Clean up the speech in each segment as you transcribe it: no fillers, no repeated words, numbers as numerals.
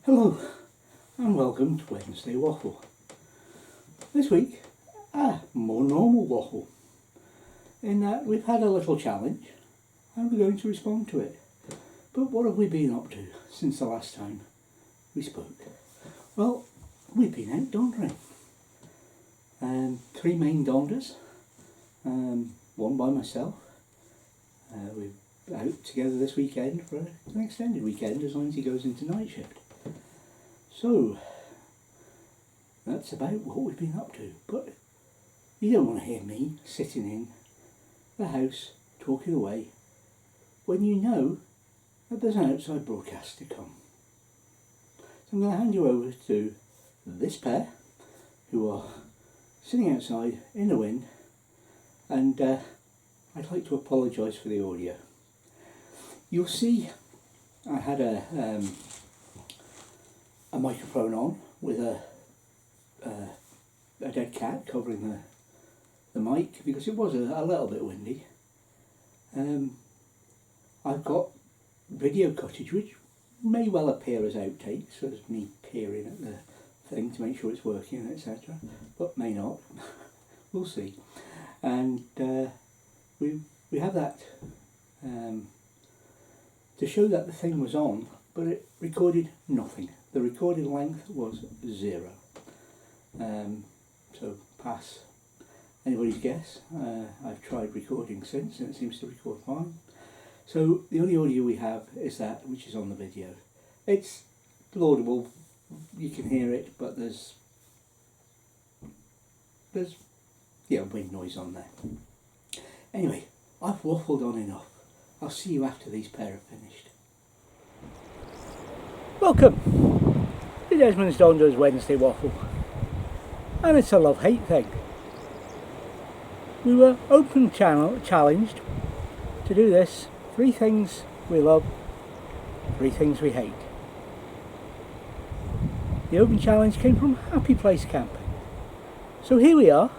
Hello and welcome to Wednesday Waffle. This week, a more normal waffle, in that we've had a little challenge and we're going to respond to it. But what have we been up to since the last time we spoke? Well, we've been out dondering. 3 main donders, one by myself. We're out together this weekend for an extended weekend as long as he goes into night shift. So, that's about what we've been up to, but you don't want to hear me sitting in the house talking away when you know that there's an outside broadcast to come. So I'm going to hand you over to this pair who are sitting outside in the wind, and I'd like to apologise for the audio. You'll see I had a microphone on with a dead cat covering the mic because it was a little bit windy. I've got video footage which may well appear as outtakes, as me peering at the thing to make sure it's working, etc., but may not. We'll see. And we have that to show that the thing was on, but it recorded nothing. The recorded length was 0. So pass anybody's guess. I've tried recording since and it seems to record fine. So the only audio we have is that which is on the video. It's laudable, you can hear it, but there's wind noise on there. Anyway, I've waffled on enough. I'll see you after these pair are finished. Welcome to Desmond's Donders Wednesday Waffle, and it's a love-hate thing. We were challenged to do this. 3 things we love, 3 things we hate. The open challenge came from Happy Place Camping. So here we are,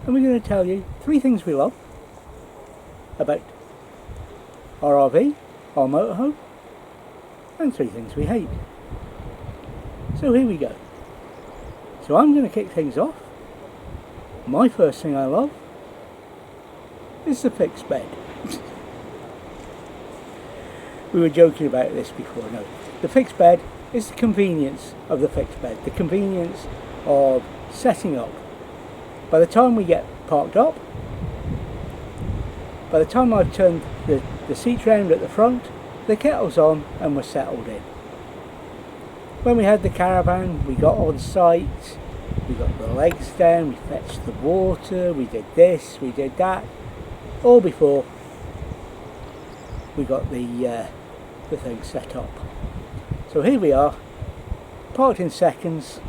and we're going to tell you 3 things we love about our RV, our motorhome, and 3 things we hate. So here we go. So I'm going to kick things off. My first thing I love is the fixed bed. We were joking about this before. No, the fixed bed is the convenience of the fixed bed, the convenience of setting up. By the time we get parked up, by the time I've turned the seats round at the front, the kettle's on and we're settled in. When we had the caravan, we got on site, we got the legs down, we fetched the water, we did this, we did that, all before we got the thing set up. So here we are, parked in seconds,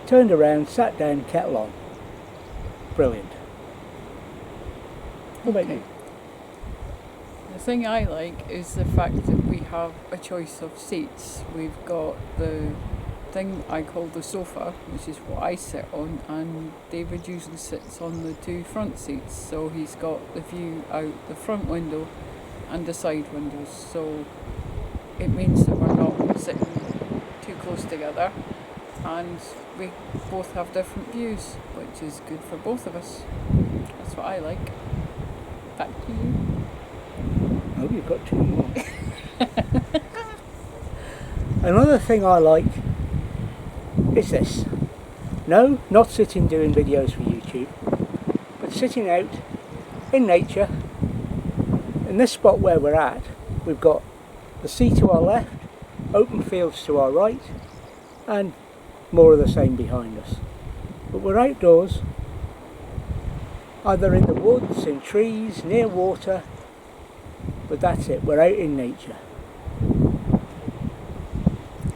turned around, sat down, kettle on. Brilliant. What about you? The thing I like is the fact that we have a choice of seats. We've got the thing I call the sofa, which is what I sit on, and David usually sits on the 2 front seats, so he's got the view out the front window and the side windows, so it means that we're not sitting too close together, and we both have different views, which is good for both of us. That's what I like. Back to you. Oh, you've got 2 more. Another thing I like is this. No, not sitting doing videos for YouTube, but sitting out in nature. In this spot where we're at, we've got the sea to our left, open fields to our right, and more of the same behind us. But we're outdoors, either in the woods, in trees, near water, but that's it, we're out in nature.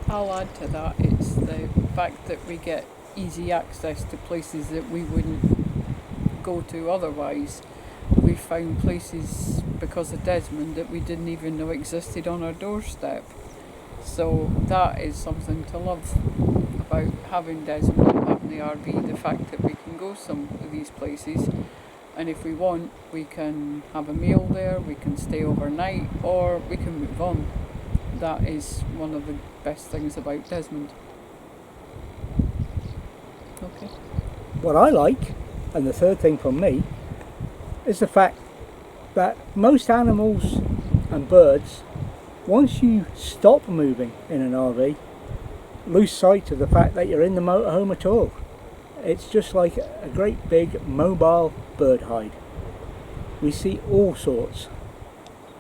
I'll add to that, it's the fact that we get easy access to places that we wouldn't go to otherwise. We found places because of Desmond that we didn't even know existed on our doorstep. So that is something to love about having Desmond, having the RV, the fact that we can go some of these places, and if we want we can have a meal there, we can stay overnight, or we can move on. that is one of the best things about Desmond. Okay. What I like, and the third thing from me, is the fact that most animals and birds, once you stop moving in an RV, lose sight of the fact that you're in the motorhome at all. It's just like a great big mobile bird hide. We see all sorts,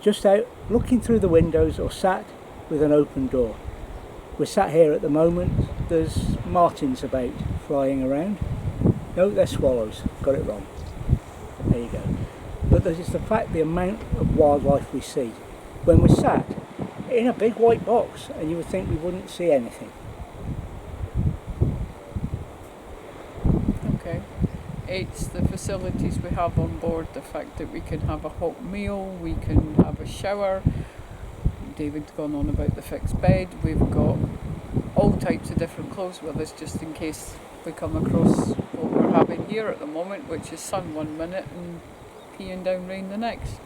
just out looking through the windows or sat with an open door. We're sat here at the moment, there's martins about flying around. No, they're swallows, got it wrong. There you go. But there's just the fact, the amount of wildlife we see when we're sat in a big white box, and you would think we wouldn't see anything. Okay. It's the facilities we have on board, the fact that we can have a hot meal, we can have a shower. David's gone on about the fixed bed. We've got all types of different clothes with us just in case we come across what we're having here at the moment, which is sun one minute and peeing down rain the next.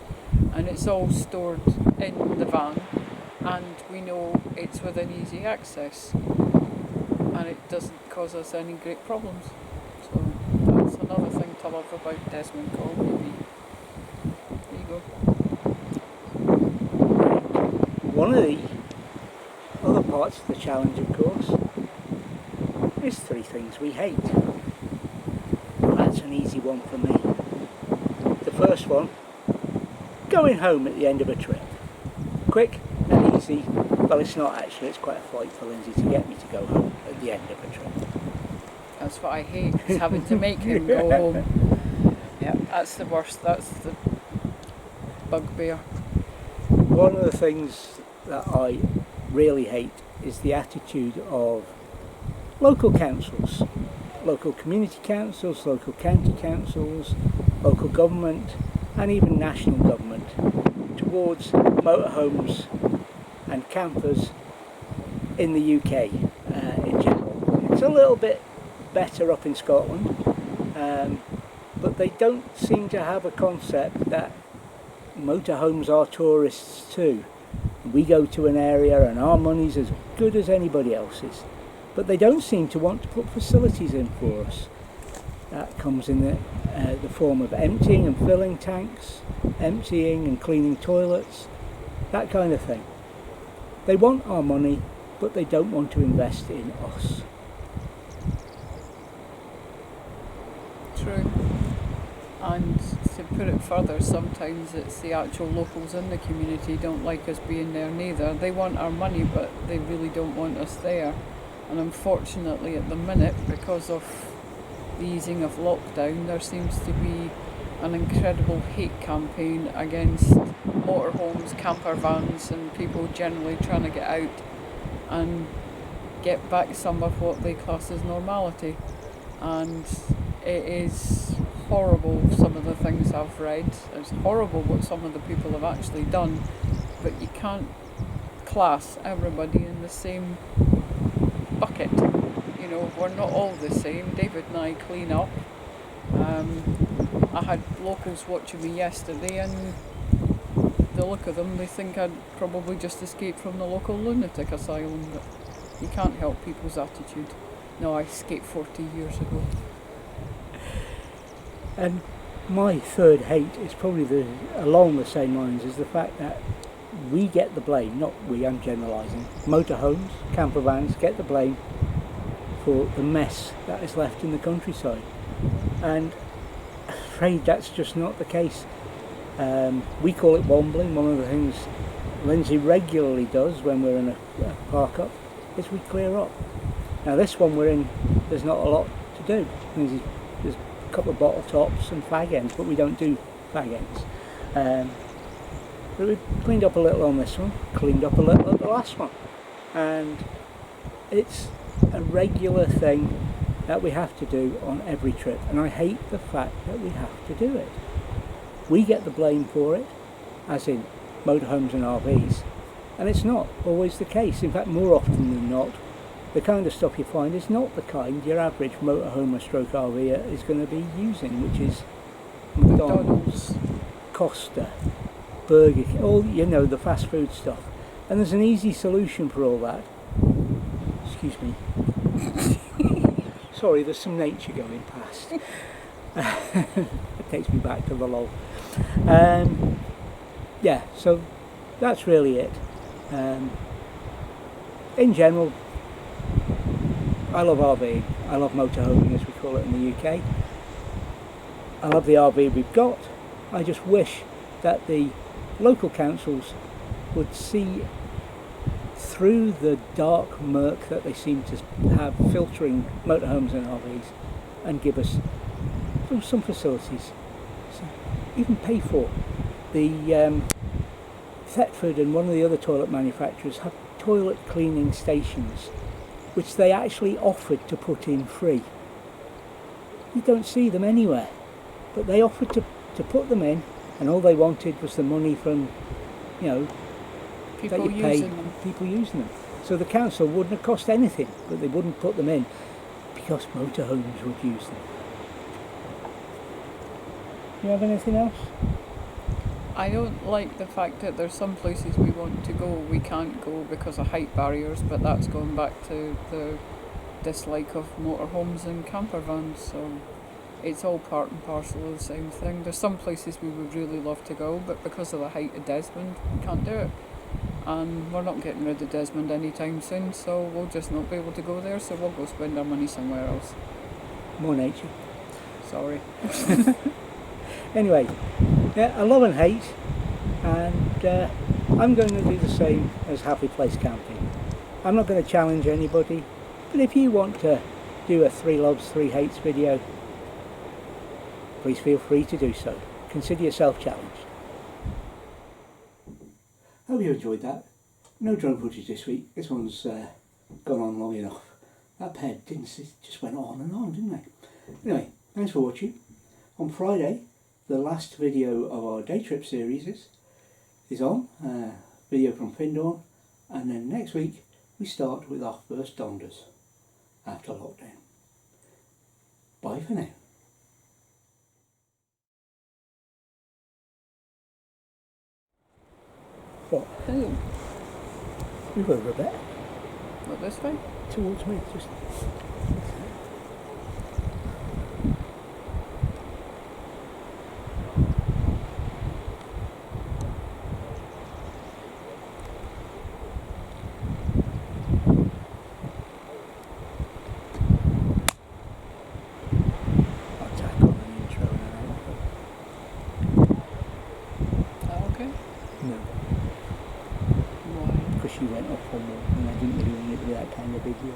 And it's all stored in the van, and we know it's within easy access, and it doesn't cause us any great problems. So that's another thing to love about Desmond Call, maybe. There you go. One of the other parts of the challenge, of course, is 3 things we hate. That's an easy one for me. The first one, going home at the end of a trip. Quick and easy. Well, it's not actually, it's quite a fight for Lindsay to get me to go home at the end of a trip. That's what I hate, is having to make him go home. Yeah, that's the worst, that's the bugbear. One of the things that I really hate is the attitude of local councils, local community councils, local county councils, local government, and even national government towards motorhomes and campers in the UK in general. It's a little bit better up in Scotland, but they don't seem to have a concept that motorhomes are tourists too. We go to an area and our money's as good as anybody else's, but they don't seem to want to put facilities in for us. That comes in the form of emptying and filling tanks, emptying and cleaning toilets, that kind of thing. They want our money, but they don't want to invest in us. True. And to put it further, sometimes it's the actual locals in the community don't like us being there neither. They want our money, but they really don't want us there. And unfortunately at the minute, because of the easing of lockdown, there seems to be an incredible hate campaign against motorhomes, campervans, and people generally trying to get out and get back some of what they class as normality. And it is horrible, some of the things I've read. It's horrible what some of the people have actually done, but you can't class everybody in the same bucket. You know, we're not all the same. David and I clean up. I had locals watching me yesterday, and the look of them, they think I'd probably just escaped from the local lunatic asylum, but you can't help people's attitude. No, I escaped 40 years ago. And my third hate is probably along the same lines, is the fact that we get the blame, not we, I'm generalising, motorhomes, campervans get the blame for the mess that is left in the countryside. And I'm afraid that's just not the case. We call it wombling. One of the things Lindsay regularly does when we're in a park up is we clear up. Now this one we're in, there's not a lot to do. There's a couple of bottle tops and fag ends, but we don't do fag ends. But we cleaned up a little on this one, cleaned up a little at the last one. And it's a regular thing that we have to do on every trip, and I hate the fact that we have to do it. We get the blame for it, as in motorhomes and RVs, and it's not always the case. In fact, more often than not, the kind of stuff you find is not the kind your average motorhome or stroke RV is going to be using, which is McDonald's, Costa, Burger King, all, you know, the fast food stuff. And there's an easy solution for all that. Excuse me. Sorry, there's some nature going past. It takes me back to the lull. Yeah, so that's really it. In general, I love RVing. I love motorhoming, as we call it in the UK. I love the RV we've got. I just wish that the local councils would see through the dark murk that they seem to have filtering motorhomes and RVs and give us some facilities. So even pay for the Thetford and one of the other toilet manufacturers have toilet cleaning stations which they actually offered to put in free. You don't see them anywhere, but they offered to put them in, and all they wanted was the money from, you know, that you pay people using them. So the council wouldn't have cost anything, but they wouldn't put them in because motorhomes would use them. You have anything else? I don't like the fact that there's some places we want to go we can't go because of height barriers, but that's going back to the dislike of motorhomes and campervans, so it's all part and parcel of the same thing. There's some places we would really love to go, but because of the height of Desmond, we can't do it. And we're not getting rid of Desmond anytime soon, so we'll just not be able to go there, so we'll go spend our money somewhere else. More nature. Sorry. Anyway, yeah, I love and hate, and I'm going to do the same as Happy Place Camping. I'm not going to challenge anybody, but if you want to do a 3 loves, 3 hates video, please feel free to do so. Consider yourself challenged. Hope you enjoyed that. No drone footage this week. This one's gone on long enough. That ped just went on and on, didn't they? Anyway, thanks for watching. On Friday, the last video of our day trip series is on. Video from Findorn. And then next week, we start with our first Donders after lockdown. Bye for now. What? Who? Move over a bit. What, this way? Towards me, just. I'll tack on an intro and an outro. Oh, okay. No. Why? Because you went off on one and I didn't really want it to be that kind of video.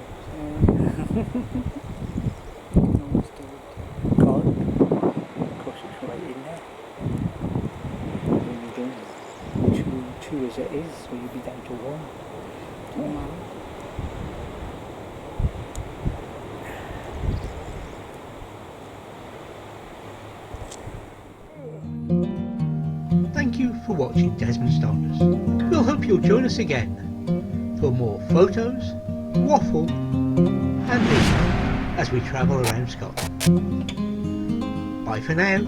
You can always do it. God, of course it's right in there. When you're doing two as it is, so you'll be down to 1. Wow. Thank you for watching Desmond's Donders. We'll hope you'll join us again for more photos, waffle and me as we travel around Scotland. Bye for now.